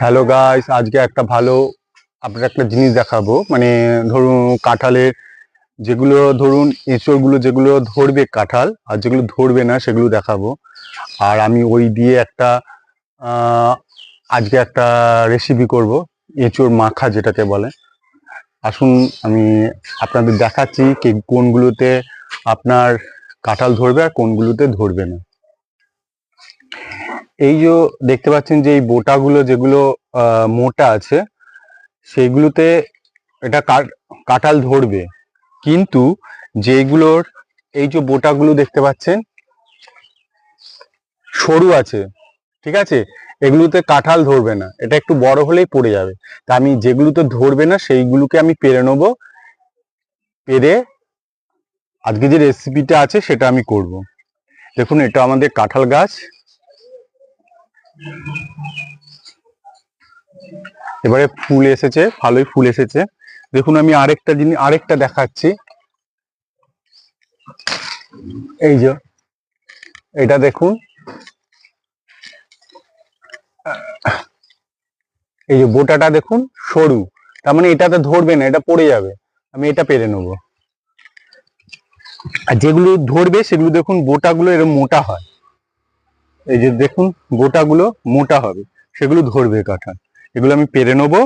Hello guys, আজকে একটা ভালো আপনার একটা জিনিস দেখাবো। মানে ধরুন কাঁঠালের যেগুলো ধরুন এঁচড়গুলো যেগুলো ধরবে কাঁঠাল, আর যেগুলো ধরবে না সেগুলো দেখাবো। আর আমি ওই দিয়ে একটা আহ, আজকে একটা রেসিপি করব, এঁচড় মাখা যেটাকে বলে। আসুন আমি আপনাদের দেখাচ্ছি কোনগুলোতে আপনার কাঁঠাল ধরবে আর কোনগুলোতে ধরবে না। এই যে দেখতে পাচ্ছেন যে এই বোটাগুলো যেগুলো মোটা আছে সেইগুলোতে এটা কাঁঠাল ধরবে, কিন্তু যেগুলোর এই যে বোটাগুলো দেখতে পাচ্ছেন সরু আছে, ঠিক আছে, এগুলোতে কাঁঠাল ধরবে না, এটা একটু বড় হলেই পড়ে যাবে। তা আমি যেগুলোতে ধরবে না সেইগুলোকে আমি পেরে নেবো, পেরে আজকে যে রেসিপিটা আছে সেটা আমি করব। দেখুন এটা আমাদের কাঁঠাল গাছ, এবারে ফুল এসেছে, ভালোই ফুল এসেছে। দেখুন আমি আরেকটা জিনিস আরেকটা দেখাচ্ছি। এই যে এটা দেখুন, এই যে বোটাটা দেখুন সরু, তার মানে এটাতে ধরবে না, এটা পড়ে যাবে, আমি এটা পেরে নেবো। আর যেগুলো ধরবে সেগুলো দেখুন বোটাগুলো এরকম মোটা হয়, এই যে দেখুন বোটাগুলো মোটা হবে, সেগুলো ধরবে কাঁঠাল, এগুলো আমি পেরে নেবো।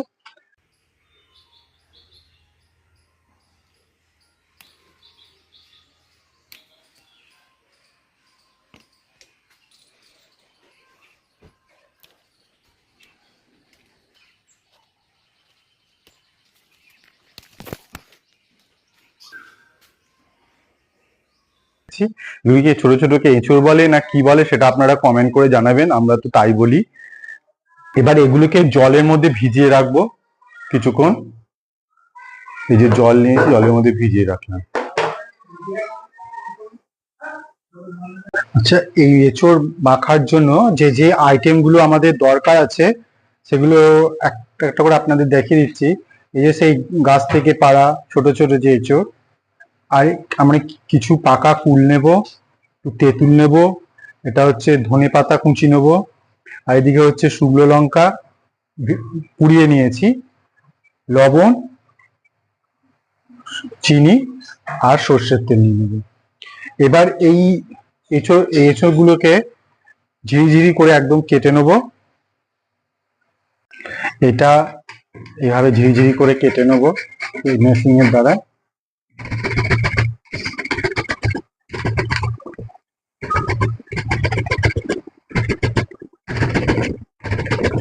এগুলিকে ছোট ছোট কে এঁচড় বলে না কি বলে সেটা আপনারা কমেন্ট করে জানাবেন, আমরা তো তাই বলি। এবার এগুলোকে জলের মধ্যে ভিজিয়ে রাখবো কিছুক্ষণ। এই যে জল নিয়ে জলের মধ্যে ভিজিয়ে রাখলাম। আচ্ছা, এই এঁচড় মাখার জন্য যে যে আইটেম গুলো আমাদের দরকার আছে সেগুলো একটা একটা করে আপনাদের দেখিয়ে দিচ্ছি। এই যে সেই গাছ থেকে পাড়া ছোট ছোট যে এঁচড়, আর আমরা কিছু পাকা কুল নেব, একটু তেঁতুল নেব, এটা হচ্ছে ধনে পাতা কুচি নেব, আর এদিকে হচ্ছে শুকনো লঙ্কা পুড়িয়ে নিয়েছি, লবণ, চিনি আর সর্ষের তেল নিয়ে নেব। এবার এই এঁচড় গুলোকে ঝিরিঝিরি করে একদম কেটে নেব। এটা এভাবে ঝিরিঝিরি করে কেটে নেব এই মেশিনের দ্বারা।